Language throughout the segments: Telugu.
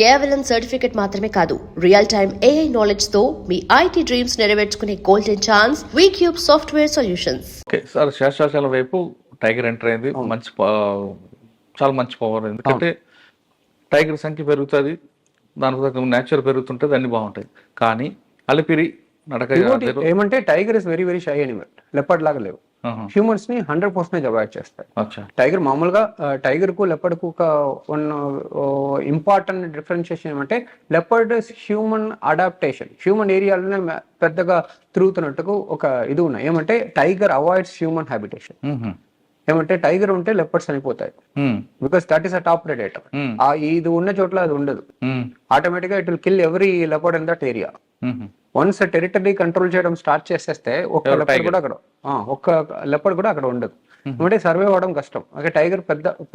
కేవలం సర్టిఫికెట్ మాత్రమే కాదు, రియల్ టైమ్ AI నాలెడ్జ్ తో మీ IT డ్రీమ్స్ నెరవేర్చుకునే golden chance Vcube software solutions. Okay sir, Seshachalam వైపు టైగర్ ఎంటర్ అయింది. చాలా మంచి పవర్. ఎందుకంటే టైగర్ సంఖ్య పెరుగుతుంది, దాని నేచర్ పెరుగుతుంటుంది, అన్ని బాగుంటాయి. కానీ అలిపిరి నడక ఏమంటే tiger is very very shy animal, leopard లాగా లేవు. హ్యూమన్స్ ని 100% అవాయిడ్ చేస్తాయి. టైగర్ మామూలుగా టైగర్ కు లెపర్డ్ కు ఒక ఇంపార్టెంట్ డిఫరెన్షియేషన్ ఏమంటే లెపర్డ్ హ్యూమన్ అడాప్టేషన్, హ్యూమన్ ఏరియాలోనే పెద్దగా తిరుగుతున్నట్టుకు ఒక ఇది ఉన్నాయి. ఏమంటే టైగర్ అవాయిడ్స్ హ్యూమన్ హ్యాబిటేషన్. ఏమంటే టైగర్ ఉంటే లెపర్డ్స్ చనిపోతాయి, because that is a top predator. ఇది ఉన్న చోట్ల అది ఉండదు. ఆటోమేటిక్ గా it will kill every leopard in that area. Once territory control చేయడం స్టార్ట్ చేసేస్తే ఒక్క లెపర్డ్ కూడా అక్కడ ఉండదు. అంటే సర్వే అవ్వడం కష్టం. ఓకే, టైగర్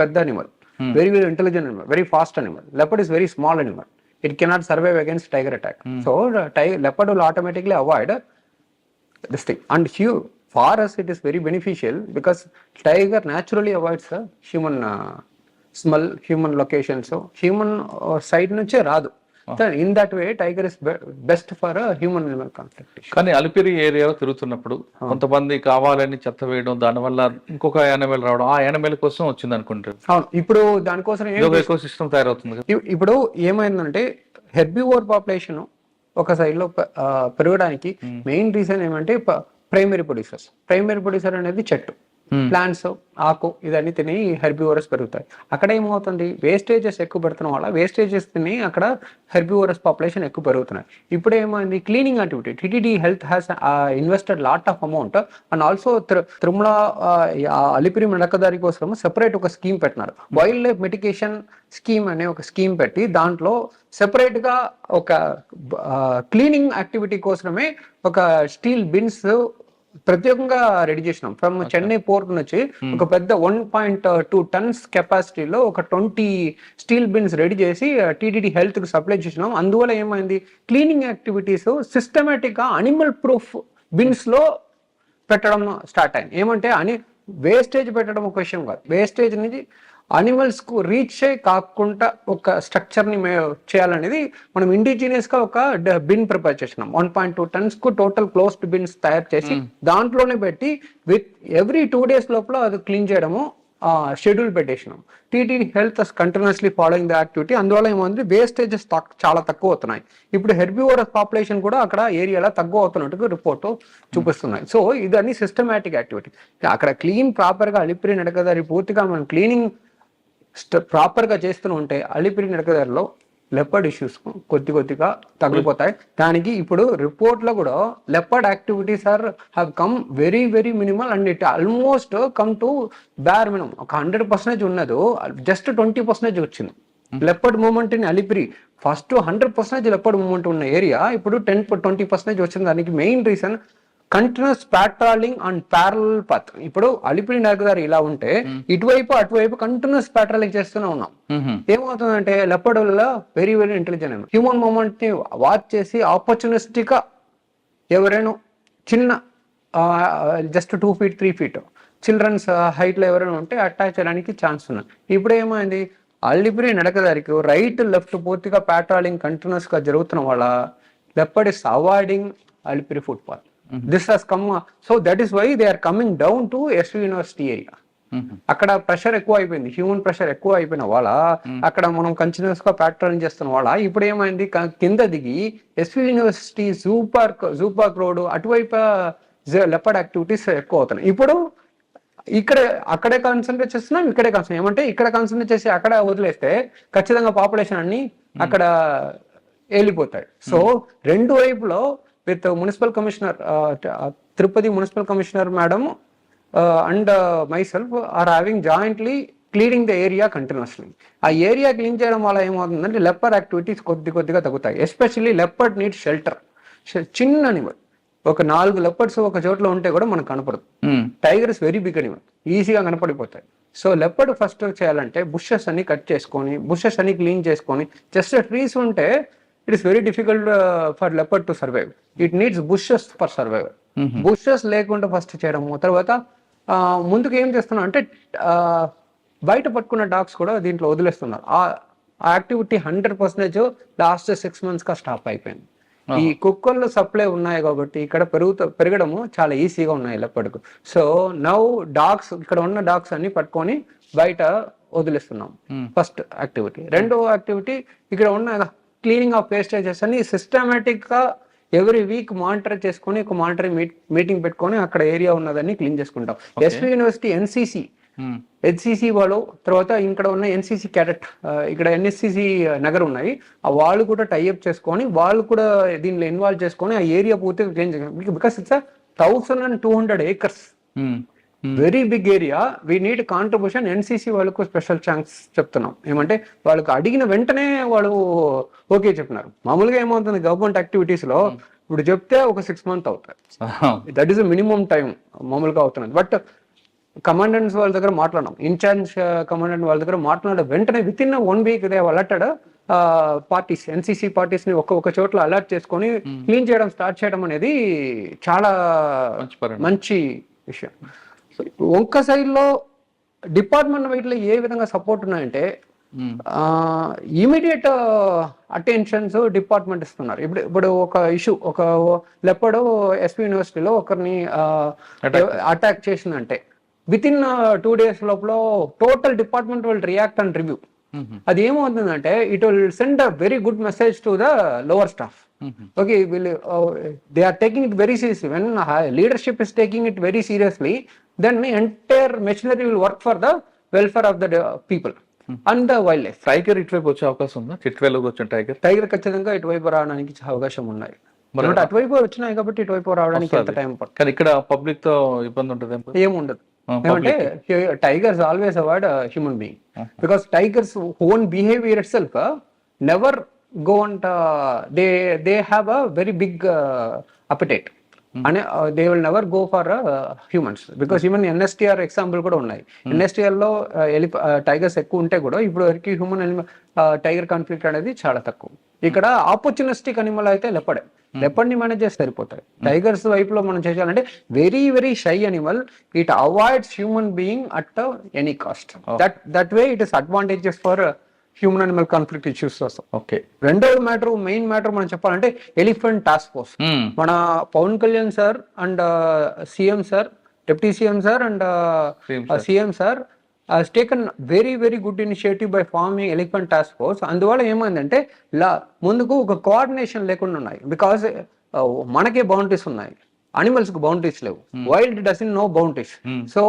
పెద్ద animal, very very intelligent animal, very fast animal. Leopard is very small animal, it cannot survive against tiger attack. So leopard will automatically avoid this thing. And for us it is very beneficial because tiger naturally avoids human smell, human location. So human side nunche raadu. So in that way tiger is best for a human animal conflict. కానీ అలిపిరి ఏరియాలో తిరుగుతున్నప్పుడు కొంతమంది కావాలని చెత్త వేయడం, దానివల్ల ఇంకొక యానిమల్ రావడం, ఆ యానిమల్ కోసం వచ్చింది అనుకుంటారు. అవును, ఇప్పుడు దానికోసం ఎకో సిస్టమ్ తయారవుతుంది. ఇప్పుడు ఏమైందంటే హెర్బివోర్ పాపులేషన్ ఒక సైడ్ లో పెరగడానికి మెయిన్ రీజన్ ఏమంటే ప్రైమరీ ప్రొడ్యూసర్ అనేది చెట్టు, ప్లాంట్స్, ఆకు ఇదన్నీ తిని హెర్బివోరస్ పెరుగుతాయి. అక్కడ ఏమవుతుంది, వేస్టేజెస్ ఎక్కువ పెడుతున్న వల్ల వేస్టేజెస్ తిని అక్కడ హెర్బివోరస్ పాపులేషన్ ఎక్కువ పెరుగుతున్నాయి. ఇప్పుడు ఏమైంది, cleaning activity, TTD health has invested lot of amount and also Tirumala Alipiri నడకదారి కోసం సెపరేట్ ఒక స్కీమ్ పెట్టినారు. వైల్డ్ లైఫ్ మిటిగేషన్ స్కీమ్ అనే ఒక స్కీమ్ పెట్టి దాంట్లో సెపరేట్ గా ఒక క్లీనింగ్ యాక్టివిటీ కోసమే ఒక స్టీల్ బిన్స్ ప్రత్యేకంగా రెడీ చేసినాం. ఫ్రమ్ చెన్నై పోర్ట్ నుంచి ఒక పెద్ద 1.2 టన్స్ కెపాసిటీలో ఒక 20 స్టీల్ బిన్స్ రెడీ చేసి టీటీడీ హెల్త్ కి సప్లై చేసినాం. అందువల్ల ఏమైంది, క్లీనింగ్ యాక్టివిటీస్ సిస్టమేటిక్ గా అనిమల్ ప్రూఫ్ బిన్స్ లో పెట్టడం స్టార్ట్ అయింది. ఏమంటే వేస్టేజ్ పెట్టడం ఒక విషయం కాదు, వేస్టేజ్ నుంచి అనిమల్స్ కు రీచ్ కాకుండా ఒక స్ట్రక్చర్ ని చేయాలనేది మనం ఇండిజినియస్ గా ఒక బిన్ ప్రిపేర్ చేసినాం. 1.2 టన్స్ కు టోటల్ క్లోజ్డ్ బిన్స్ తయారు చేసి దాంట్లోనే పెట్టి విత్ ఎవ్రీ 2 days లోపల అది క్లీన్ చేయడము షెడ్యూల్ పెట్టేసినాం. TTD health continuously following the activity. అందువల్ల ఏమంటే వేస్టేజెస్ చాలా తక్కువ అవుతున్నాయి. ఇప్పుడు హెర్బివోరస్ పాపులేషన్ కూడా అక్కడ ఏరియాలో తక్కువ అవుతున్నట్టు రిపోర్ట్ చూపిస్తున్నాయి. సో ఇదన్నీ సిస్టమేటిక్ యాక్టివిటీ. అక్కడ క్లీన్ ప్రాపర్ గా అలిపిరి నడకదారి పూర్తిగా మనం క్లీనింగ్ ప్రాపర్ గా చేస్తూ ఉంటే అలిపిరి నడకదారిలో లెపర్డ్ ఇష్యూస్ కొద్దిగా తగ్గిపోతాయి. దానికి ఇప్పుడు రిపోర్ట్ లో కూడా leopard activities have come very very minimal and it almost come to bear minimum. ఒక 100% ఉన్నది, జస్ట్ 20% వచ్చింది leopard movement in Alipiri. First 100% leopard movement ఉన్న ఏరియా ఇప్పుడు 10-20% వచ్చింది. దానికి main reason continuous patrolling and parallel path. ఇప్పుడు అలిపిరి నడకదారి ఇలా ఉంటే ఇటువైపు అటువైపు కంటిన్యూస్ పాట్రోలింగ్ చేస్తూనే ఉన్నాం. ఏమవుతుందంటే లెపర్డ్ వల్ల very very intelligent human moment ని వాచ్ చేసి ఆపర్చునిస్టిక్ గా ఎవరైనా చిన్న just 2 feet 3 feet childrens height లో ఎవరైనా ఉంటే అటాచ్ చేయడానికి ఛాన్స్ ఉన్నాయి. ఇప్పుడు ఏమైంది, అలిపిరి నడకదారికి రైట్ లెఫ్ట్ పూర్తిగా పాట్రోలింగ్ కంటిన్యూస్ గా జరుగుతున్న వల్ల leopard is avoiding Alipiri footpath. This has come, so that is why they are coming down to SV University area. అక్కడ ప్రెషర్ ఎక్కువ అయిపోయింది, హ్యూమన్ ప్రెషర్ ఎక్కువ అయిపోయిన వాళ్ళ అక్కడ మనం కంటిన్యూస్ గా పాట్రోలింగ్ చేస్తున్న వాళ్ళ ఇప్పుడు ఏమైంది, కింద దిగి SV university zoo park road అటువైపు లెపర్డ్ యాక్టివిటీస్ ఎక్కువ అవుతున్నాయి. ఇప్పుడు అక్కడే కాన్సన్ట్రేట్ చేస్తున్నాం, ఇక్కడే కాన్సన్ట్రేట్ ఏమంటే ఇక్కడ కాన్సన్ట్రేట్ చేసి అక్కడ వదిలేస్తే ఖచ్చితంగా పాపులేషన్ అన్ని అక్కడ వెళ్ళిపోతాయి. సో రెండు వైపులో with municipal commissioner Tirupati municipal commissioner madam and myself are having jointly cleaning the area continuously. ఆ ఏరియా క్లీన్ చేయడం వల్ల ఏమవుతుందంటే లెపర్డ్ యాక్టివిటీస్ కొద్దిగా తగ్గుతాయి. Especially leopard need shelter. చిన్న అనిమల్ ఒక 4 లెపర్డ్స్ ఒక చోట్ల ఉంటే కూడా మనకు కనపడదు. Tiger is very big animal, ఈజీగా కనపడిపోతాయి. సో లెపర్డ్ ఫస్ట్ చేయాలంటే బుషెస్ అన్ని కట్ చేసుకొని బుషెస్ అన్ని క్లీన్ చేసుకొని, జస్ట్ ట్రీస్ ఉంటే it is very difficult for leopard to survive. It needs bushes for survival. Bushes లేకుండా ఫస్ట్ చేయడము. తర్వాత ముందుకు ఏం చేస్తున్నా అంటే బయట పట్టుకున్న డాగ్స్ కూడా దీంట్లో వదిలేస్తున్నారు. ఆ యాక్టివిటీ 100% లాస్ట్ 6 months గా స్టాప్ అయిపోయింది. ఈ కుక్కర్లు సప్లై ఉన్నాయి కాబట్టి ఇక్కడ పెరగడము చాలా ఈజీగా ఉన్నాయి ఎల్లప్పటికీ. సో నౌ డాగ్స్, ఇక్కడ ఉన్న డాగ్స్ అన్ని పట్టుకొని బయట వదిలేస్తున్నాం. First activity. రెండో యాక్టివిటీ, ఇక్కడ ఉన్న క్లీనింగ్ ఆఫ్ వేస్టేజెస్ అని సిస్టమేటిక్ గా ఎవ్రీ వీక్ మానిటర్ చేసుకొని ఒక మానిటరింగ్ మీటింగ్ పెట్టుకొని అక్కడ ఏరియా ఉన్నదాన్ని క్లీన్ చేసుకుంటాం. ఎస్వి యూనివర్సిటీ హెచ్సిసి వాళ్ళు, తర్వాత ఇక్కడ ఉన్న ఎన్సిసి క్యాడెట్, ఇక్కడ ఎన్ఎస్సిసి నగర్ ఉన్నాయి, ఆ వాళ్ళు కూడా టైఅప్ చేసుకొని వాళ్ళు కూడా దీనిలో ఇన్వాల్వ్ చేసుకొని ఆ ఏరియా పూర్తిగా క్లీన్ చేస్తాం. Because it's 1200 acres, very big area. We need contribution. NCC వాళ్ళకు స్పెషల్ ఛాన్స్ చెప్తున్నాం. ఏమంటే వాళ్ళకి అడిగిన వెంటనే వాళ్ళు ఓకే చెప్పినారు. మామూలుగా ఏమవుతుంది గవర్నమెంట్ యాక్టివిటీస్ లో, ఇప్పుడు చెప్తే ఒక 6 months అవుతాయి. దట్ ఈస్ మినిమం టైం మామూలుగా అవుతున్నది. బట్ కమాండెంట్స్ వాళ్ళ దగ్గర మాట్లాడినాం, ఇన్ఛార్జ్ కమాండెంట్ వాళ్ళ దగ్గర మాట్లాడే వెంటనే with in 1 week they alerted parties, NCC parties ని ఒక చోట్ల అలర్ట్ చేసుకొని క్లీన్ చేయడం స్టార్ట్ చేయడం అనేది చాలా మంచి విషయం. ఒక్క సైడ్ లో డిపార్ట్మెంట్ వైడ్లో ఏ విధంగా సపోర్ట్ ఉన్నాయంటే ఇమీడియట్ అటెన్షన్స్ డిపార్ట్మెంట్ ఇస్తున్నారు. ఇప్పుడు ఒక ఇష్యూ, ఒక లెపర్డ్ ఎస్పీ యూనివర్సిటీలో ఒకరిని అటాక్ చేసిందంటే విత్ ఇన్ 2 days లోపల total department will react and review. అది ఏమవుతుందంటే it will send a very good message to the lower staff. Okay, they are taking it very seriously. When leadership is taking it very seriously, then the entire machinery will work for the welfare of the people and the wildlife. Tiger ఇటువైపు వచ్చే అవకాశం ఉందా? చిట్వేలోకి వచ్చిన టైగర్ ఖచ్చితంగా ఇటువైపు రావడానికి అవకాశం ఉన్నాయి. అటువైపు వచ్చినాయి కాబట్టి ఇటువైపు రావడానికి ఎంత టైం పడుతుంది. కానీ ఇక్కడ పబ్లిక్ తో ఇబ్బంది ఉంటుంది? ఏముండదు. ఏమంటే tigers always avoid human being, because tigers own behaviour it self never go and they have a very big appetite and they will never go for humans, because even NSTR example కూడా ఉన్నాయి. NSTR లో టైగర్స్ ఎక్కువ ఉంటే కూడా ఇప్పుడు వరకు హ్యూమన్ టైగర్ కాన్ఫ్లిక్ట్ అనేది చాలా తక్కువ. ఇక్కడ ఆపర్చునిస్టిక్ అనిమల్ అయితే లెపర్డ్ ని మేనేజ్ చేస్తే సరిపోతాయి. టైగర్స్ వైపులో మనం చేయాలంటే very very shy animal, it avoids human being at any cost. That way it is advantages for human animal conflict issues వస్తాం. ఓకే. రెండవ మెయిన్ మ్యాటర్ మనం చెప్పాలంటే ఎలిఫెంట్ టాస్క్ ఫోర్స్. మన Pawan Kalyan sir and CM sir, deputy CM sir and CM sir has taken very very good initiative by forming elephant task force. అందువల్ల ఏమైందంటే ముందుకు ఒక కోఆర్డినేషన్ లేకుండా ఉన్నాయి. బికాస్ మనకే బౌండరీస్ ఉన్నాయి, అనిమల్స్ కు బౌండరీస్ లేవు. Wild doesn't know boundaries. So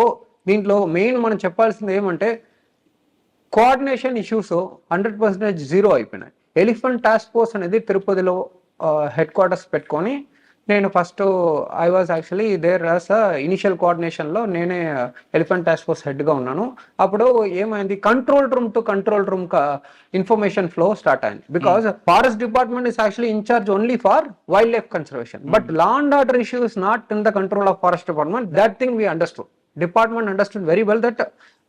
దీంట్లో మెయిన్ మనం చెప్పాల్సింది ఏమంటే కోఆర్డినేషన్ ఇష్యూస్ 100% జీరో అయిపోయినాయి. ఎలిఫెంట్ టాస్క్ ఫోర్స్ అనేది తిరుపతిలో హెడ్ క్వార్టర్స్ పెట్టుకొని, నేను first I was actually there as initial కోఆర్డినేషన్లో నేనే ఎలిఫెంట్ టాస్క్ ఫోర్స్ హెడ్గా ఉన్నాను. అప్పుడు ఏమైంది, control room to control room information flow start అయింది. Because forest department is actually incharge only for wildlife conservation, but law and order issues not in the control of forest department. That thing we understood. Department understood very well that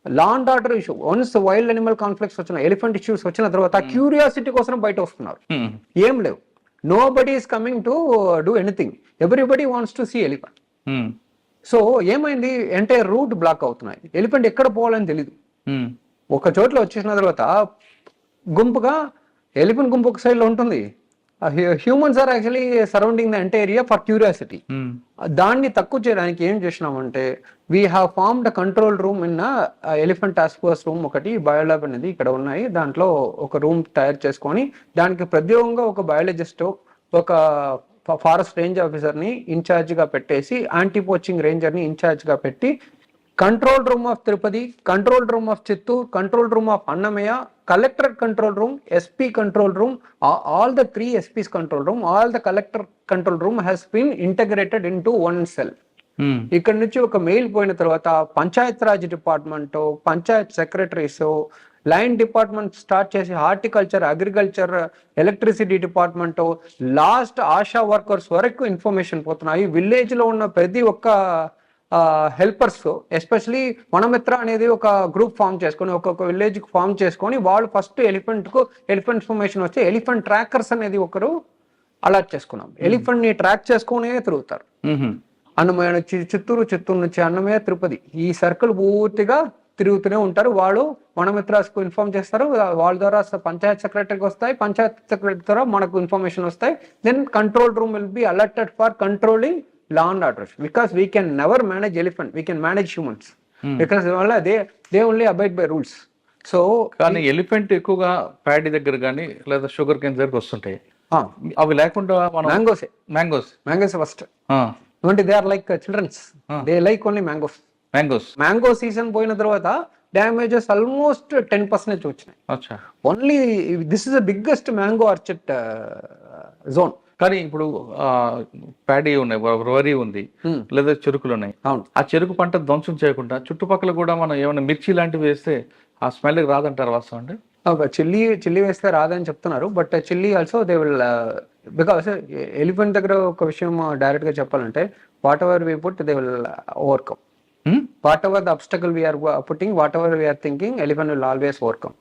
law and order issue, once wild animal conflicts వచ్చిన, ఎలిఫెంట్ ఇష్యూస్ వచ్చిన తర్వాత క్యూరియాసిటీ కోసం బయట వస్తున్నారు. ఏం లేవు, nobody is coming to do anything, everybody wants to see elephant. So ఏమైంది, ఎంటైర్ రూట్ బ్లాక్ అవుతున్నాయి. ఎలిఫెంట్ ఎక్కడ పోవాలని తెలీదు. ఒక చోట్ల వచ్చేసిన తర్వాత గుంపుగా ఎలిఫెంట్ గుంపు ఒక సైడ్ లో ఉంటుంది, humans are actually surrounding the entire area for curiosity. దాన్ని తక్కువ చేయడానికి ఏం చేసినామంటే we have formed control room in elephant task force room. ఒకటి బయోలాబ్ అనేది ఇక్కడ ఉన్నాయి, దాంట్లో ఒక రూమ్ తయారు చేసుకొని దానికి ప్రత్యేకంగా ఒక బయాలజిస్ట్, ఒక ఫారెస్ట్ రేంజ్ ఆఫీసర్ ని ఇన్ఛార్జ్ గా పెట్టేసి, యాంటీ పోచింగ్ రేంజర్ ని ఇన్ఛార్జ్ గా పెట్టి, control room of Tirupati, control room of Chittoor, control room of Annamayya, collector control room, SP control room, all the 3 SPs control room, all the collector control room has been integrated into one cell. ఇక్కడ నుంచి ఒక మెయిల్ పోయిన తర్వాత Panchayat Raj department, panchayat secretaries, line department start చేసి horticulture, agriculture, electricity department, last ASHA workers వరకు ఇన్ఫర్మేషన్ పోతున్నాయి. విలేజ్ లో ఉన్న ప్రతి ఒక్క హెల్పర్స్, ఎస్పెషలీ వనమిత్ర అనేది ఒక గ్రూప్ ఫామ్ చేసుకొని, ఒక్కొక్క విలేజ్ కి ఫామ్ చేసుకొని, వాళ్ళు ఫస్ట్ ఎలిఫెంట్ ఇన్ఫర్మేషన్ వచ్చి ఎలిఫెంట్ ట్రాకర్స్ అనేది ఒకరు అలాట్ చేసుకున్నాం. ఎలిఫెంట్ ని ట్రాక్ చేసుకునే తిరుగుతారు. అన్నమయ్య నుంచి చిత్తూరు, చిత్తూరు నుంచి అన్నమయ్య, తిరుపతి, ఈ సర్కిల్ పూర్తిగా తిరుగుతూనే ఉంటారు. వాళ్ళు వనమిత్రాస్కు ఇన్ఫార్మ్ చేస్తారు, వాళ్ళ ద్వారా పంచాయత్ సెక్రటరీకి వస్తాయి, పంచాయత్ సెక్రటరీ ద్వారా మనకు ఇన్ఫర్మేషన్ వస్తాయి. Then control room will be alerted for controlling law and order, because we can never manage elephant, we can manage humans, because వల్ల they only abide by rules. So కానీ ఎలిఫెంట్ ఎక్కువగా ప్యాడీ దగ్గర కానీ లేదా షుగర్ కేన్ దగ్గరకు వస్తుంటాయి. అవి లేకుండా మనం మ్యాంగోస్ ఫస్ట్ అంటే they are like childrens, they like only mango season పోయిన తర్వాత డ్యామేజెస్ ఆల్మోస్ట్ 10% వచ్చినాయి. Only this is the biggest mango orchard zone. కానీ ఇప్పుడు ప్యాడీ ఉన్నాయి, వరి ఉంది, లేదా చెరుకులు ఉన్నాయి. ఆ చెరుకు పంట ధ్వంసం చేయకుండా చుట్టుపక్కల కూడా మనం ఏమైనా మిర్చి లాంటివి వేస్తే ఆ స్మెల్ రాదంటారు వాస్తవం అండి? చిల్లీ వేస్తే రాదని చెప్తున్నారు, but chilli also they will, because elephant దగ్గర ఒక విషయం డైరెక్ట్ గా చెప్పాలంటే, whatever we put they will overcome. Whatever the obstacle we're putting, whatever we're thinking, elephant will always overcome.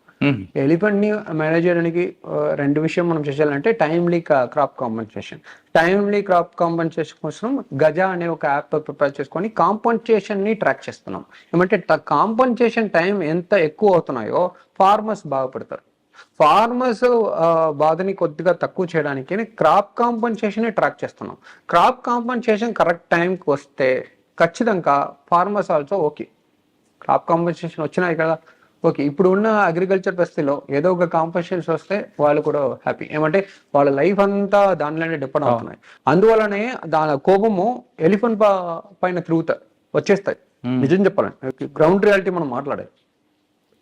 Elephant ని మేనేజ్ చేయడానికి రెండు విషయం మనం చేయాలంటే, timely crop compensation. Timely crop compensation కోసం గజా అనే ఒక యాప్ ప్రిపేర్ చేసుకొని కాంపన్సేషన్ ని ట్రాక్ చేస్తున్నాం. ఏమంటే కాంపన్సేషన్ టైం ఎంత ఎక్కువ అవుతున్నాయో ఫార్మర్స్ బాగుపడతారు. ఫార్మర్స్ బాధని కొద్దిగా తక్కువ చేయడానికి క్రాప్ కాంపన్సేషన్ ట్రాక్ చేస్తున్నాం. క్రాప్ కాంపన్సేషన్ కరెక్ట్ టైంకి వస్తే ఖచ్చితంగా farmers also okay, crop compensation వచ్చినాయి కదా ఓకే. ఇప్పుడు ఉన్న అగ్రికల్చర్ పరిస్థితిలో ఏదో ఒక కాంపన్సేషన్ వస్తే వాళ్ళు కూడా హ్యాపీ. ఏమంటే వాళ్ళ లైఫ్ అంతా దానిలోనే డిపెండ్ అవుతున్నాయి. అందువల్లనే దాని కోపము ఎలిఫెంట్ పైన తిరుగుతాయి, వచ్చేస్తాయి. నిజం చెప్పాలంటే గ్రౌండ్ రియాలిటీ మనం మాట్లాడాలి.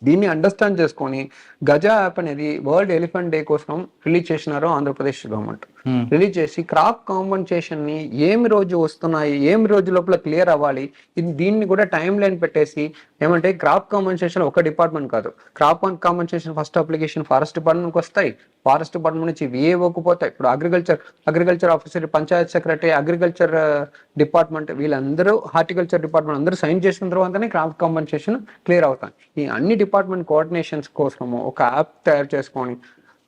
దీన్ని అండర్స్టాండ్ చేసుకొని గజా యాప్ అనేది వరల్డ్ ఎలిఫెంట్ డే కోసం రిలీజ్ చేసినారు ఆంధ్రప్రదేశ్ గవర్నమెంట్. రిలీజ్ చేసి క్రాప్ కాంపన్సేషన్ ని ఏమి రోజు వస్తున్నాయి, ఏమి రోజు లోపల క్లియర్ అవ్వాలి, దీన్ని కూడా టైం లైన్ పెట్టేసి, ఏమంటే క్రాప్ కాంపన్సేషన్ ఒక డిపార్ట్మెంట్ కాదు, crop compensation first application forest డిపార్ట్మెంట్కి వస్తాయి, ఫారెస్ట్ డిపార్ట్మెంట్ నుంచి విఏఓకి పోతాయి. ఇప్పుడు agriculture officer, Panchayat secretary, agriculture department, వీళ్ళందరూ హార్టికల్చర్ డిపార్ట్మెంట్ అందరూ సైన్ చేసిన తర్వాతనే క్రాప్ కాంపన్సేషన్ క్లియర్ అవుతాయి. ఈ అన్ని డిపార్ట్మెంట్ కోఆర్డినేషన్స్ కోసము ఒక యాప్ తయారు చేసుకొని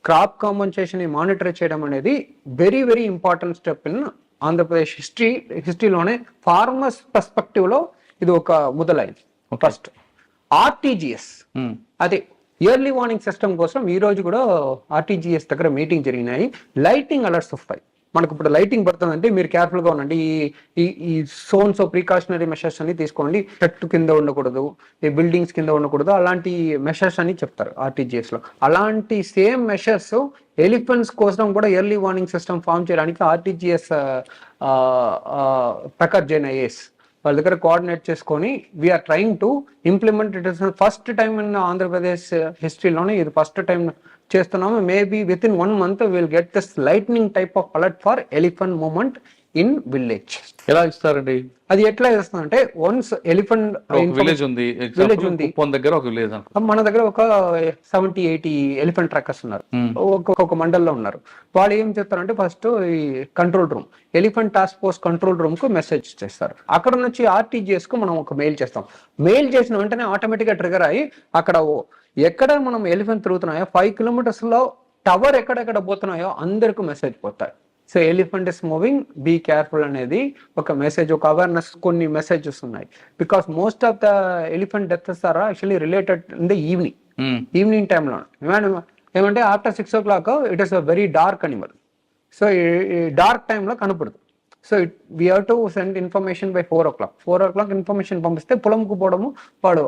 క్రాప్ కాంపన్సేషన్ ని మానిటర్ చేయడం అనేది very very important step in Andhra Pradesh హిస్టరీలోనే. ఫార్మర్స్ పర్స్పెక్టివ్ లో ఇది ఒక మొదలైంది. ఫస్ట్ ఆర్టీజీఎస్, అదే ఇయర్లీ వార్నింగ్ సిస్టమ్ కోసం ఈ రోజు కూడా ఆర్టీజీఎస్ దగ్గర మీటింగ్ జరిగినాయి. లైటింగ్ అలర్ట్స్ వస్తాయి. మనకు ఇప్పుడు లైటింగ్ పడుతుందంటే మీరు కేర్ఫుల్ గా ఉండండి, ఈ సోన్స్ ప్రికాషనరీ మెషర్స్ అన్ని తీసుకోండి, చెట్టు కింద ఉండకూడదు, ఈ బిల్డింగ్స్ కింద ఉండకూడదు, అలాంటి మెషర్స్ అని చెప్తారు ఆర్టీజీఎస్ లో. అలాంటి సేమ్ మెషర్స్ ఎలిఫెంట్స్ కోసం కూడా ఎర్లీ వార్నింగ్ సిస్టమ్ ఫామ్ చేయడానికి ఆర్టీజీఎస్ ప్రకాష్ జైన్ ఐఏఎస్ వాళ్ళ దగ్గర కోఆర్డినేట్ చేసుకొని we're trying to implement. It is first time in Andhra Pradesh హిస్టరీలోనే ఇది ఫస్ట్ టైం చేస్తున్నాము. Maybe with in 1 month will get this lightning type of alert for elephant movement in village. ఎలా ఇస్తారండి అది? ఎట్లా చేస్తుందంటే, వన్స్ ఎలిఫెంట్ విలేజ్ ఉంది, దగ్గర ఒక విలేజ్, మన దగ్గర ఒక 70-80 ఎలిఫెంట్ ట్రాకర్స్ ఉన్నారు, ఒక్కొక్క మండల్లో ఉన్నారు. వాళ్ళు ఏం చెప్తారంటే, ఫస్ట్ ఈ control room, elephant task force control room కు మెసేజ్ చేస్తారు. అక్కడ నుంచి ఆర్టీజీఎస్ కు మనం ఒక మెయిల్ చేస్తాం. మెయిల్ చేసిన వెంటనే ఆటోమేటిక్ గా ట్రిగర్ అయ్యి అక్కడ ఎక్కడ మనం ఎలిఫెంట్ తిరుగుతున్నాయో 5 kilometers లో టవర్ ఎక్కడెక్కడ పోతున్నాయో అందరికి మెసేజ్ పోతాయి. So elephant is moving, be careful అనేది ఒక మెసేజ్, ఒక అవేర్నెస్, కొన్ని మెసేజెస్ ఉన్నాయి. Because most of the elephant deaths are actually related in the evening టైంలో. ఏమంటే after 6 o'clock it is a very dark animal. సో ఈ డార్క్ టైంలో కనపడదు. So we have to send information by 4 o'clock. 4 o'clock information పంపిస్తే పొలంకు పోవడము వాడు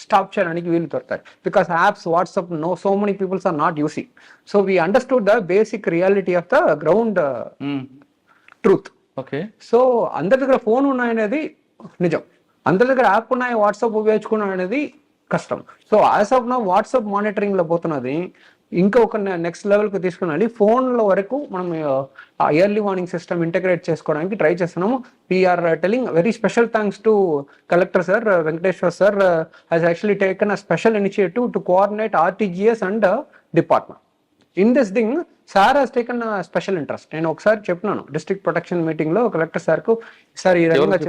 స్టాప్ చేయడానికి వీలు దొరుకుతాయి. Because apps, whatsapp, so many peoples are not using. So we understood the basic reality of the ground truth. Okay. So అందరి దగ్గర ఫోన్ ఉన్నాయనేది నిజం, అందరి దగ్గర యాప్ ఉన్నాయి, వాట్సాప్ ఉపయోగించుకున్నాం అనేది కష్టం. So as of now WhatsApp monitoring లో పోతున్నది ఇంకా ఒక నెక్స్ట్ లెవెల్కి తీసుకుని ఫోన్ల వరకు మనం ఇయర్లీ వార్నింగ్ సిస్టమ్ ఇంటగ్రేట్ చేసుకోవడానికి ట్రై చేస్తున్నాము. We're telling very special thanks to collector sir Venkateswar sir has actually taken a special initiative to coordinate RTGS and department. In this thing, sir has taken a special interest. నేను ఒకసారి చెప్పినాను డిస్ట్రిక్ట్ ప్రొటెక్షన్ మీటింగ్ లో కలెక్టర్ సార్ కు, సార్ ఈ రకంగా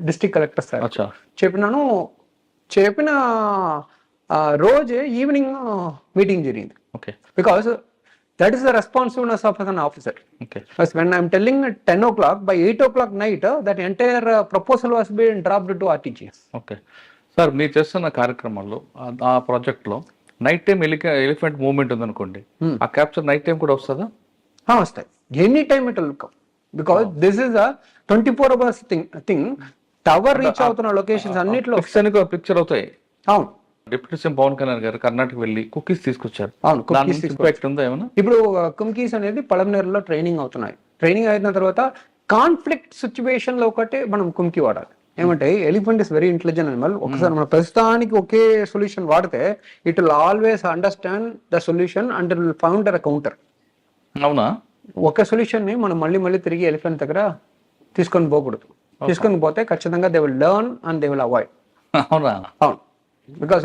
డిస్ట్రిక్ట్ కలెక్టర్ సార్ చెప్పిన రోజు ఈవినింగ్ మీటింగ్ జరిగింది. Because that is the responsibility of an officer. When I'm telling at 10 o'clock, by 8 o'clock night, that entire proposal was being dropped to RTGS. Okay. Sir మీరు చేస్తున్న కార్యక్రమంలో ఆ ప్రాజెక్ట్లో నైట్ టైం ఎలిఫెంట్ మూవ్మెంట్ ఉందనుకోండి, ఆ క్యాప్చర్ నైట్ టైం కూడా వస్తుందా? వస్తాయి, any time it will come, because this is a 24 hours thing. Tower reach అవుతున్న లొకేషన్స్ అన్నిట్లో పిక్చర్ అవుతాయి. అవును, డిప్యూటీ సీఎం పవన్ కళ్యాణ్ గారు కర్ణాటక వెళ్ళి కుకీస్ తీసుకొచ్చారు. అవును, cookies ఇంపాక్ట్ ఉందా ఏమన్నా? ఇప్పుడు కుమ్కీస్ అనేది పలమనేరులో ట్రైనింగ్ అవుతున్నాయి. ట్రైనింగ్ అయిన తర్వాత కాన్ఫ్లిక్ట్ సిచ్యువేషన్ లో ఒకటే మనం కుమ్కి వాడాలి. ఏమంటే elephant is very intelligent animal. ఒకసారి మన ప్రస్తుతానికి ఒకే సొల్యూషన్ వాడితే it will always understand the solution and will found a counter. అవునా? ఒక సొల్యూషన్ ని మనం మళ్ళీ తిరిగి ఎలిఫెంట్ దగ్గర తీసుకొని పోకూడదు. తీసుకొని పోతే ఖచ్చితంగా they will learn and they will avoid. అవునా? అవును, because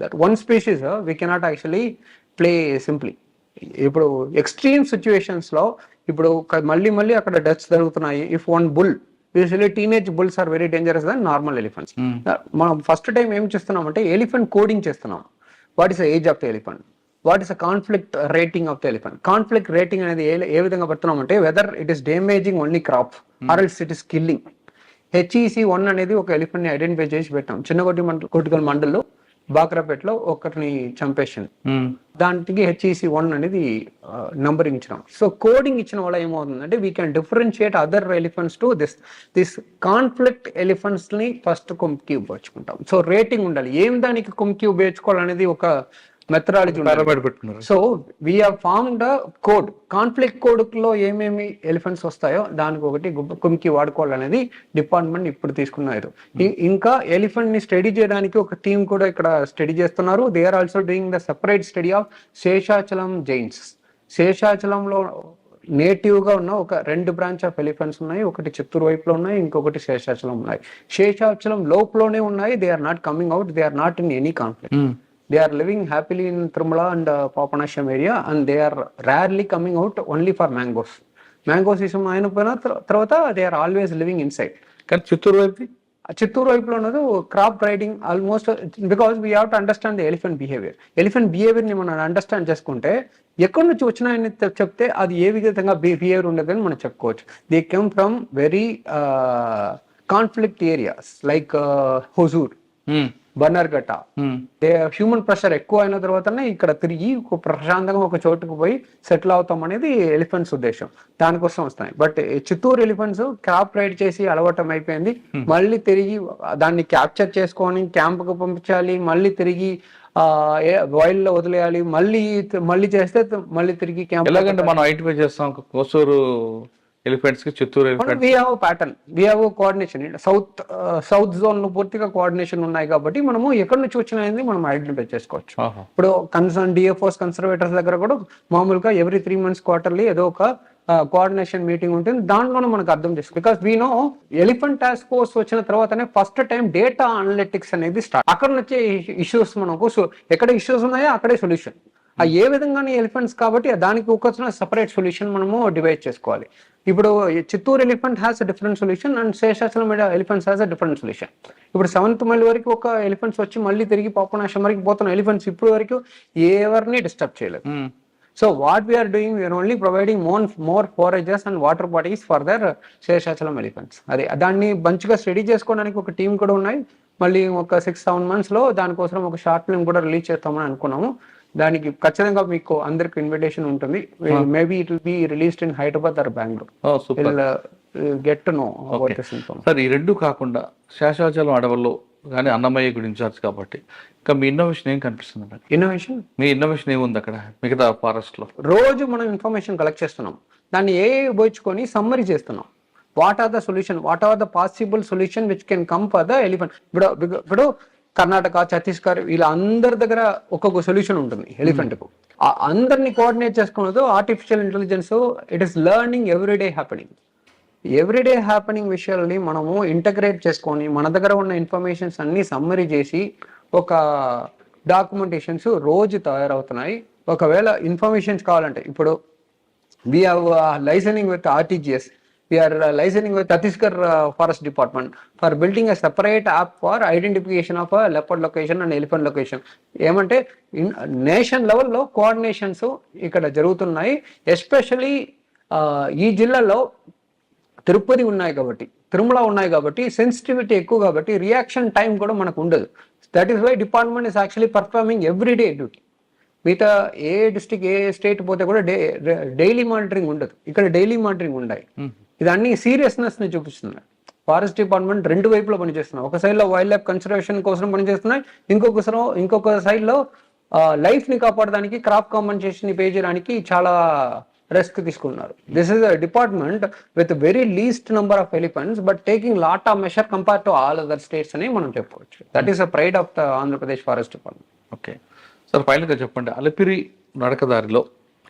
that one species we cannot actually play simply. ఇప్పుడు ఎక్స్ట్రీమ్ సిచ్యువేషన్స్ లో ఇప్పుడు మళ్ళీ అక్కడ డెత్స్ జరుగుతున్నాయి. If one bull, usually teenage bulls are very dangerous than normal elephants. మనం ఫస్ట్ టైం ఏం చేస్తున్నాం అంటే ఎలిఫెంట్ కోడింగ్ చేస్తున్నాం. What is the age of the elephant, what is the conflict rating of the elephant. Conflict rating అనేది ఏ విధంగా పెడుతున్నాం అంటే whether it is damaging only crop or else it is killing. HEC1 అనేది ఒక ఎలిఫెంట్ ని ఐడెంటిఫై చేసి పెట్టాం. కొట్టిగల్ మండల్లో బాక్రాపేటలో ఒకరిని చంపేసింది. దానికి HEC1 అనేది నంబరింగ్ ఇచ్చినాం. సో కోడింగ్ ఇచ్చిన వల్ల ఏమవుతుందంటే we can differentiate other elephants to this conflict elephants ని ఫస్ట్ కుమ్కి ఉపయోగించుకుంటాం. సో రేటింగ్ ఉండాలి, ఏం దానికి కుమ్కి ఉపయోగించుకోవాలనేది ఒక methodology. So we have formed code, conflict code లో ఏమేమి ఎలిఫెంట్స్ వస్తాయో దానికి ఒకటి కుమ్కి వాడుకోవాలనేది డిపార్ట్మెంట్ ఇప్పుడు తీసుకున్నారు. ఇంకా ఎలిఫెంట్ ని స్టడీ చేయడానికి ఒక టీం కూడా ఇక్కడ స్టడీ చేస్తున్నారు. They are also doing the separate study of Seshachalam giants. శేషాచలంలో నేటివ్ గా ఉన్న ఒక 2 బ్రాంచ్ ఆఫ్ ఎలిఫెంట్స్ ఉన్నాయి. ఒకటి చిత్తూరు వైపులో ఉన్నాయి, ఇంకొకటి శేషాచలం ఉన్నాయి. శేషాచలం లోపలనే ఉన్నాయి. They are not coming out, they are not in any conflict. They are living happily in Tirumala and Papanasham area, and they are rarely coming out only for mangoes. Mango season అయిన తర్వాత they are always living inside. కానీ చిత్తూరు వైపులో ఉన్నది crop riding almost, because we have to understand the elephant behaviour. Elephant behaviour ని మనం అండర్స్టాండ్ చేసుకుంటే ఎక్కడి నుంచి వచ్చినాయని చెప్తే అది ఏ విధంగా బిహేవియర్ ఉండదని మనం చెప్పుకోవచ్చు. They come from very conflict areas like Hosur, Bannerghatta. Human pressure ఎక్కువ అయిన తర్వాతనే ఇక్కడ తిరిగి ప్రశాంతంగా ఒక చోటుకు పోయి సెటిల్ అవుతాం అనేది ఎలిఫెంట్స్ ఉద్దేశం. దానికోసం వస్తాయి. But Chittoor elephants crop raid చేసి అలవాటం అయిపోయింది. మళ్ళీ తిరిగి దాన్ని క్యాప్చర్ చేసుకొని క్యాంప్ కు పంపించాలి, మళ్ళీ తిరిగి వైల్డ్ లో వదిలేయాలి, మళ్ళీ చేస్తే మళ్ళీ తిరిగి క్యాంప్. ఎలాగంటే మనం ఐడెంటిఫై చేస్తాం కోసూరు ఎలిఫెంట్స్ కి Chittoor elephants. We have pattern, we have coordination. South zone లో పూర్తిగా కోఆర్డినేషన్ ఉన్నాయి కాబట్టి మనము ఎక్కడి నుంచి వచ్చినాయని మనం ఐడెంటిఫై చేసుకోవచ్చు. ఇప్పుడు కన్సర్న్ డిఎఫ్ఓస్ కన్సర్వేటర్స్ దగ్గర కూడా మామూలుగా ఎవ్రీ 3 months క్వార్టర్లీ ఏదో ఒక కోఆర్డినేషన్ మీటింగ్ ఉంటుంది. దాంట్లోనే మనకు అర్థం చేసుకో. Because we know elephant task force వచ్చిన తర్వాతనే ఫస్ట్ టైం డేటా అనలిటిక్స్ అనేది స్టార్ట్. అక్కడ వచ్చే ఇష్యూస్ మనకు ఎక్కడ ఇష్యూస్ ఉన్నాయో అక్కడే సొల్యూషన్. ఏ విధంగా ఎలిఫెంట్స్ కాబట్టి దానికి ఒక సెపరేట్ సొల్యూషన్ మనము డివైడ్ చేసుకోవాలి. ఇప్పుడు Chittoor elephant has a different solution and Seshachalam elephants has a different solution. ఇప్పుడు 7th మైల్ వరకు ఒక ఎలిఫెంట్స్ వచ్చి మళ్ళీ తిరిగి పాపనాశం వరకు పోతున్న ఎలిఫెంట్స్ ఇప్పుడు వరకు ఎవరిని డిస్టర్బ్ చేయలేదు. So what we're doing, we're only providing more forages and water bodies for their Seshachalam elephants. అదే దాన్ని మంచిగా స్టడీ చేసుకోవడానికి ఒక టీం కూడా ఉన్నాయి. మళ్ళీ ఒక 6-7 months లో దానికోసం ఒక షార్ట్ ఫిల్మ్ కూడా రిలీజ్ చేస్తామని అనుకున్నాము. దానికి ఖచ్చితంగా మీకు అందరికి ఇన్విటేషన్ ఉంటుంది. Maybe it will be released in Hyderabad or Bengaluru. Get to know about this information. Sir, ఈ రెండు కాకుండా శేషాచలం అడవుల్లో కానీ అన్నమయ్య గుడి ఇన్ఛార్జ్ కాబట్టి ఇంకా మీ ఇన్నోవేషన్ ఏం కనిపిస్తుంది? మీ ఇన్నోవేషన్ ఏముంది అక్కడ మిగతా ఫారెస్ట్ లో? రోజు మనం ఇన్ఫర్మేషన్ కలెక్ట్ చేస్తున్నాం, దాన్ని ఉపయోగించుకొని సమ్మరీ చేస్తున్నాం. What are the solution, what are the possible solution which can come for the elephant. ఇప్పుడు కర్ణాటక, ఛత్తీస్గఢ్ వీళ్ళ అందరి దగ్గర ఒక్కొక్క సొల్యూషన్ ఉంటుంది ఎలిఫెంట్ కు. అందరినీ కోఆర్డినేట్ చేసుకున్నది artificial intelligence. It is learning everyday happening విషయాల్ని మనము ఇంటగ్రేట్ చేసుకొని మన దగ్గర ఉన్న ఇన్ఫర్మేషన్స్ అన్ని సమ్మరీ చేసి ఒక డాక్యుమెంటేషన్స్ రోజు తయారవుతున్నాయి. ఒకవేళ ఇన్ఫర్మేషన్స్ కావాలంటే ఇప్పుడు we have licensing with RTGS. We are licensing with Chhattisgarh Forest Department for building a separate app for identification of a leopard location and elephant location. ఏమంటే నేషన్ లెవెల్లో కోఆర్డినేషన్స్ ఇక్కడ జరుగుతున్నాయి. ఎస్పెషలీ ఈ జిల్లాలో తిరుపతి ఉన్నాయి కాబట్టి తిరుమల ఉన్నాయి కాబట్టి సెన్సిటివిటీ ఎక్కువ కాబట్టి రియాక్షన్ టైం కూడా మనకు ఉండదు. That is why department is actually performing everyday duty. మిగతా ఏ డిస్ట్రిక్ట్ ఏ స్టేట్ పోతే కూడా డైలీ మానిటరింగ్ ఉండదు, ఇక్కడ డైలీ మానిటరింగ్ ఉన్నాయి. ఇది అన్ని సీరియస్నెస్ ని చూపిస్తుంది. ఫారెస్ట్ డిపార్ట్మెంట్ రెండు వైపులో పనిచేస్తున్నాయి. ఒక సైడ్ లో వైల్డ్ లైఫ్ కన్సర్వేషన్ కోసం పనిచేస్తున్నాయి, ఇంకొక సైడ్ లో లైఫ్ ని కాపాడడానికి క్రాప్ కాంపెన్సేషన్ పే చేయడానికి చాలా రిస్క్ తీసుకున్నారు. This is a department with very least number of elephants but taking lot of measure compare to all other states అని మనం చెప్పుకోవచ్చు. That is a pride of the Andhra Pradesh forest department. Okay sir, ఫైనల్గా చెప్పండి, అలిపిరి నడకదారిలో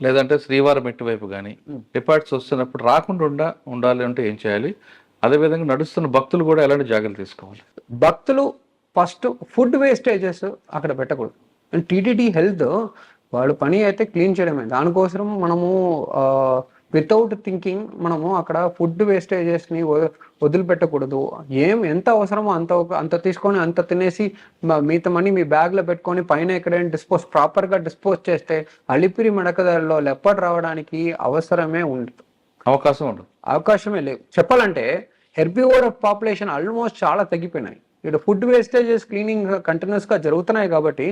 లేదంటే శ్రీవారం మెట్టు వైపు కానీ డిపార్ట్స్ వస్తున్నప్పుడు రాకుండా ఉండాలి అంటే ఏం చేయాలి? అదేవిధంగా నడుస్తున్న భక్తులు కూడా ఎలాంటి జాగ్రత్తలు తీసుకోవాలి? భక్తులు ఫస్ట్ ఫుడ్ వేస్టేజెస్ అక్కడ పెట్టకూడదు. అండ్ టీటీడీ హెల్త్ వాళ్ళు పని అయితే క్లీన్ చేయడమే, దానికోసం మనము వితౌట్ థింకింగ్ మనము అక్కడ ఫుడ్ వేస్టేజెస్ని వదిలిపెట్టకూడదు. ఎంత అవసరమో అంత తీసుకొని అంత తినేసి మిగతా మనీ మీ బ్యాగ్లో పెట్టుకొని పైన ఎక్కడైనా ప్రాపర్గా డిస్పోజ్ చేస్తే అలిపిరి మడకదారిలో లెపర్డ్ రావడానికి అవకాశమే లేదు. చెప్పాలంటే హెర్బివోర్ పాపులేషన్ ఆల్మోస్ట్ చాలా తగ్గిపోయినాయి. ఇక్కడ ఫుడ్ వేస్టేజెస్ క్లీనింగ్ కంటిన్యూస్ గా జరుగుతున్నాయి కాబట్టి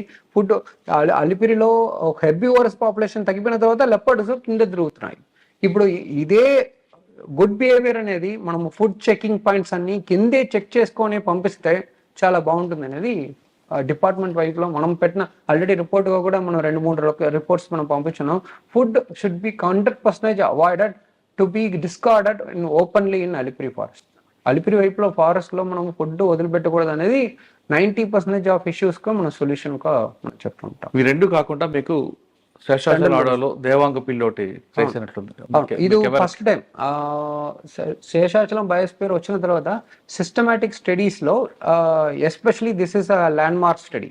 అలిపిరిలో హెర్బివోరస్ పాపులేషన్ తగ్గిపోయిన తర్వాత లెపర్డ్స్ కింద తిరుగుతున్నాయి. ఇప్పుడు ఇదే గుడ్ బిహేవియర్ అనేది మనము ఫుడ్ చెకింగ్ పాయింట్స్ అన్ని కిందే చెక్ చేసుకొని పంపిస్తే చాలా బాగుంటుంది అనేది డిపార్ట్మెంట్ వైపులో మనం పెట్టిన ఆల్రెడీ రిపోర్ట్గా కూడా మనం 2-3 రిపోర్ట్స్ మనం పంపించున్నాం. Food should be 100% avoided to be discarded in openly in Alipiri forest. Alipiri వైపులో ఫారెస్ట్ లో మనం ఫుడ్ వదిలిపెట్టకూడదు అనేది 90% ఆఫ్ ఇష్యూస్ కు మనం సొల్యూషన్ గా మనం చెప్తుంటాం. ఈ రెండు కాకుండా మీకు శేషాచలంలో దేవాంగ పిల్లోటి చేసినట్లుంది. ఇది ఫస్ట్ టైం శేషాచలం బయోస్ఫియర్ వచ్చిన తర్వాత సిస్టమాటిక్ స్టడీస్ లో especially this is a landmark study.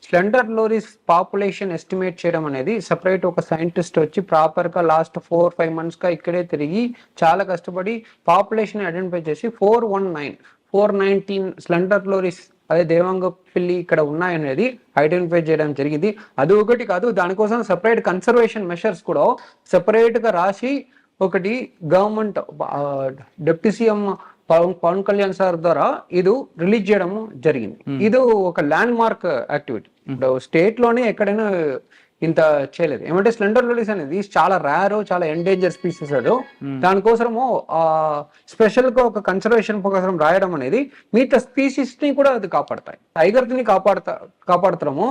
Slender loris population estimate చేయడం అనేది సెపరేట్ ఒక సైంటిస్ట్ వచ్చి ప్రాపర్ గా లాస్ట్ 4-5 months గా ఇక్కడే తిరిగి చాలా కష్టపడి పాపులేషన్ ఐడెంటిఫై చేసి 419 స్లెండర్ లోరీస్ అదే దేవాంగ పిల్లి ఇక్కడ ఉన్నాయనేది ఐడెంటిఫై చేయడం జరిగింది. అది ఒకటి కాదు, దానికోసం సెపరేట్ కన్సర్వేషన్ మెషర్స్ కూడా సెపరేట్ గా రాసి ఒకటి government deputy CM Pawan Kalyan sir ద్వారా ఇది రిలీజ్ చేయడం జరిగింది. ఇది ఒక ల్యాండ్ మార్క్ యాక్టివిటీ. ఇప్పుడు స్టేట్ లోనే ఎక్కడైనా ఇంత చేయలేదు. ఏమంటే స్లెండర్ లోరీస్ అనేది చాలా రేర్, చాలా ఎండేంజర్ స్పీసీస్. అది దానికోసము స్పెషల్ గా ఒక కన్సర్వేషన్ కోసం రాయడం అనేది మిగతా స్పీసీస్ ని కూడా అది కాపాడతాయి. టైగర్ ని కాపాడుతాము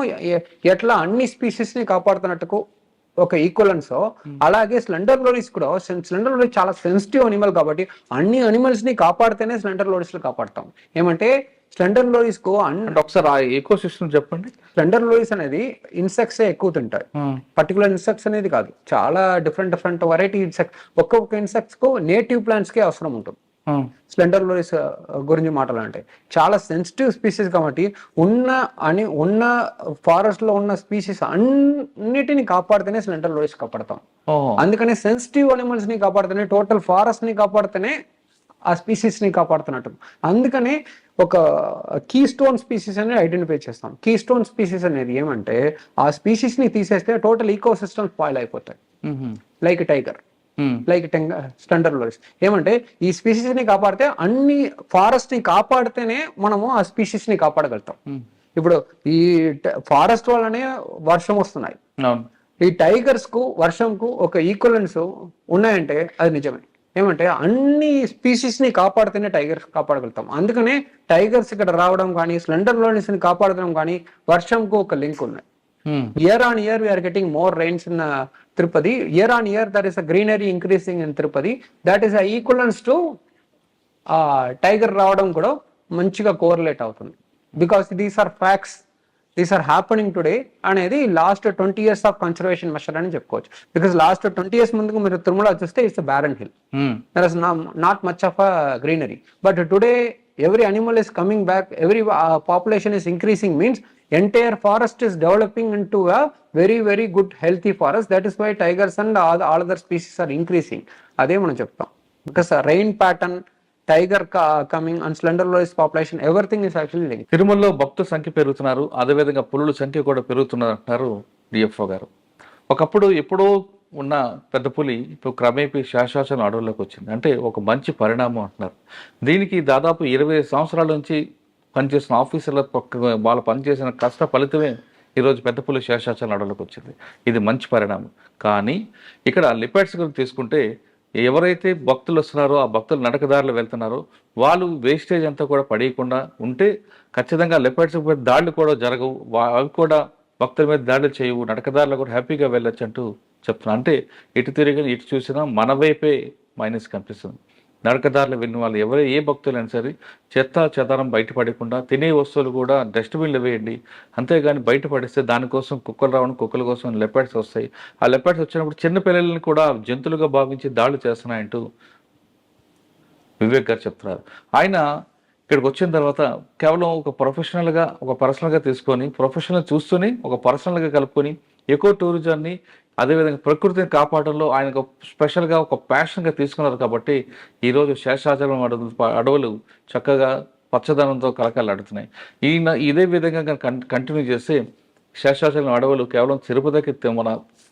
ఎట్లా అన్ని స్పీసీస్ ని కాపాడుతున్నట్టుకు ఒక ఈక్వలెన్స్, అలాగే స్లెండర్ లోరీస్ కూడా. స్లెండర్ లోరీస్ చాలా సెన్సిటివ్ అనిమల్ కాబట్టి అన్ని అనిమల్స్ ని కాపాడితేనే స్లెండర్ లోరీస్ లో కాపాడతాం. ఏమంటే స్లెండర్ లోరీస్ కు ఒకసారి ఆ ఎకో సిస్టమ్ చెప్పండి. స్లెండర్ లోరీస్ అనేది ఇన్సెక్ట్స్ ఎక్కువ తింటాయి. పర్టికులర్ ఇన్సెక్ట్స్ అనేది కాదు, చాలా డిఫరెంట్ వెరైటీ ఇన్సెక్ట్స్. ఒక్కొక్క ఇన్సెక్ట్స్ కు నేటివ్ ప్లాంట్స్ కే అవసరం ఉంటుంది. స్లెండర్ లోరీస్ గురించి మాట్లాడాలంటే చాలా సెన్సిటివ్ స్పీసీస్ కాబట్టి ఉన్న ఫారెస్ట్ లో ఉన్న స్పీసీస్ అన్నిటిని కాపాడితేనే స్లెండర్ లోరీస్ కాపాడతాం. అందుకనే సెన్సిటివ్ అనిమల్స్ ని కాపాడితేనే, టోటల్ ఫారెస్ట్ ని కాపాడితేనే ఆ స్పీసీస్ ని కాపాడుతున్నట్టు. అందుకనే ఒక కీ స్టోన్ స్పీసీస్ అనేది ఐడెంటిఫై చేస్తాం. కీ స్టోన్ స్పీసీస్ అనేది ఏమంటే ఆ స్పీసీస్ ని తీసేస్తే టోటల్ ఈకో సిస్టమ్ స్పాయిల్ అయిపోతాయి. Like tiger, like slender loris. ఏమంటే ఈ స్పీసీస్ ని కాపాడితే అన్ని ఫారెస్ట్ ని కాపాడితేనే మనము ఆ స్పీసీస్ ని కాపాడగలుగుతాం. ఇప్పుడు ఈ ఫారెస్ట్ వల్లనే వర్షం వస్తున్నాయి. ఈ టైగర్స్ కు వర్షంకు ఒక ఈక్వలెన్స్ ఉన్నాయంటే అది నిజమే. ఏమంటే అన్ని స్పీసీస్ ని కాపాడితేనే టైగర్స్ కాపాడగలుగుతాం. అందుకనే టైగర్స్ ఇక్కడ రావడం కానీ, స్లెండర్ లోరీస్ ని కాపాడడం కానీ వర్షంకు ఒక లింక్ ఉన్నాయి. Year on year we are getting more rains in Tirupati. Year on year there is a greenery increasing in Tirupati. That is a equivalence to tiger రావడం కూడా మంచిగా కోరిలేట్ అవుతుంది. Because these are facts, these are happening today అనేది last 20 years of conservation measure అని చెప్పుకోవచ్చు. బికాస్ లాస్ట్ 20 years ముందుకు మీరు తిరుమల చూస్తే it's barren hill, there is not much of a greenery. But today every animal is coming back, every population is increasing, means entire forest is developing into a very good healthy forest. That is why tigers and all other species are increasing. అదే మనం చెప్తాం. because rain pattern, tiger coming and slender loris population, everything is actually linked. తిరుమలలో భక్తుల సంఖ్య పెరుగుతున్నారు, అదేవిధంగా పులుల సంఖ్య కూడా పెరుగుతున్నారు అంటారు డిఎఫ్ఓ గారు. ఒకప్పుడు ఎప్పుడో ఉన్న పెద్ద పులి ఇప్పుడు క్రమేపీ శాశ్వత అడవుల్లోకి వచ్చింది. అంటే ఒక మంచి పరిణామం అంటున్నారు. దీనికి దాదాపు 20 సంవత్సరాల నుంచి పనిచేసిన ఆఫీసర్ల వాళ్ళు పనిచేసిన కష్ట ఫలితమే ఈరోజు పెద్ద పులి శేషాచలం అడవులకు వచ్చింది. ఇది మంచి పరిణామం. కానీ ఇక్కడ లిపెట్స్ గురించి తీసుకుంటే ఎవరైతే భక్తులు వస్తున్నారో ఆ భక్తులు నడకదారులు వెళ్తున్నారో వాళ్ళు వేస్టేజ్ అంతా కూడా పడేయకుండా ఉంటే ఖచ్చితంగా లిపెట్స్ మీద దాడులు కూడా జరగవు. అవి కూడా భక్తుల మీద దాడులు చేయవు, నడకదారులు కూడా హ్యాపీగా వెళ్ళొచ్చు అంటూ చెప్తున్నారు. అంటే ఇటు తిరిగి ఇటు చూసినా మన వైపే మైనస్ కనిపిస్తుంది. నడకదారులు వెళ్ళిన వాళ్ళు ఏ భక్తులైనా సరే చెత్త చెదారం బయటపడకుండా తినే వస్తువులు కూడా డస్ట్బిన్లు వేయండి. అంతేగాని బయటపడిస్తే దానికోసం కుక్కలు రావడం, కుక్కల కోసం లెపర్డ్స్ వస్తాయి. ఆ లెపర్డ్స్ వచ్చినప్పుడు చిన్న పిల్లల్ని కూడా జంతువులుగా భావించి దాడులు చేస్తున్నాయంటూ వివేక్ గారు చెప్తున్నారు. ఆయన ఇక్కడికి వచ్చిన తర్వాత కేవలం ఒక పర్సనల్గా తీసుకొని ప్రొఫెషనల్ చూస్తూనే ఒక పర్సనల్గా కలుపుకొని ఎకో టూరిజాన్ని అదేవిధంగా ప్రకృతిని కాపాడంలో ఆయన ఒక స్పెషల్గా ఒక ప్యాషన్గా తీసుకున్నారు. కాబట్టి ఈరోజు శేషాచలం అడవులు చక్కగా పచ్చదనంతో కలకలాడుతున్నాయి. ఇదే విధంగా కంటిన్యూ చేస్తే శేషాచలం అడవులు కేవలం తిరుపతికి మన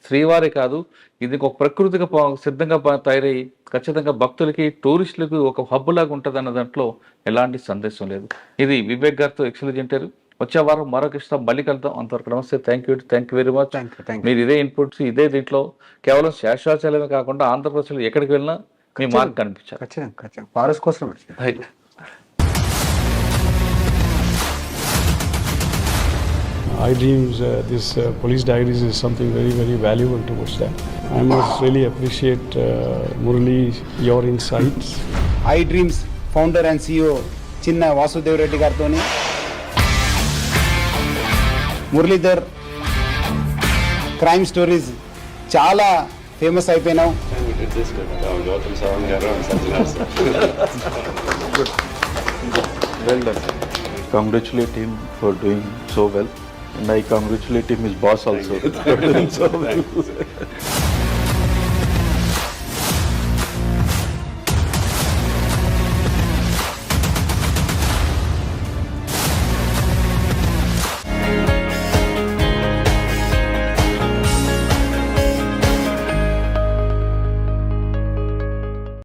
శ్రీవారి కాదు, ఇది ఒక ప్రకృతిగా సిద్ధంగా తయారయ్యి ఖచ్చితంగా భక్తులకి టూరిస్టులకు ఒక హబ్ లాగా ఉంటుంది అన్న దాంట్లో ఎలాంటి సందేశం లేదు. ఇది వివేక్ గారితో ఎక్సలెంట్ ఇంటర్వ్యూ. వచ్చే వారం మరొక ఇష్టం మళ్ళీ కలుద్దాం. అంతవరకు నమస్తే. Thank you very much. మీరు ఇదే ఇన్పుట్స్ ఇదే దీంట్లో కేవలం శేషాచలమే కాకుండా ఆంధ్రప్రదేశ్లో ఎక్కడికి వెళ్ళినా మీ మార్క్ కనిపించారు. ఖచ్చితంగా ఫారెస్ట్ కోసం. iDreams, this police diaries is something very, very valuable towards that. I must really appreciate Murali, your insights. iDreams founder and CEO చిన్న వాసుదేవ్ రెడ్డి గారితో మురళీధర్ క్రైమ్ స్టోరీస్ చాలా famous అయిపోయినావు. Well done. Congratulate him for doing so well, and I congratulate him, his boss also, for doing so well.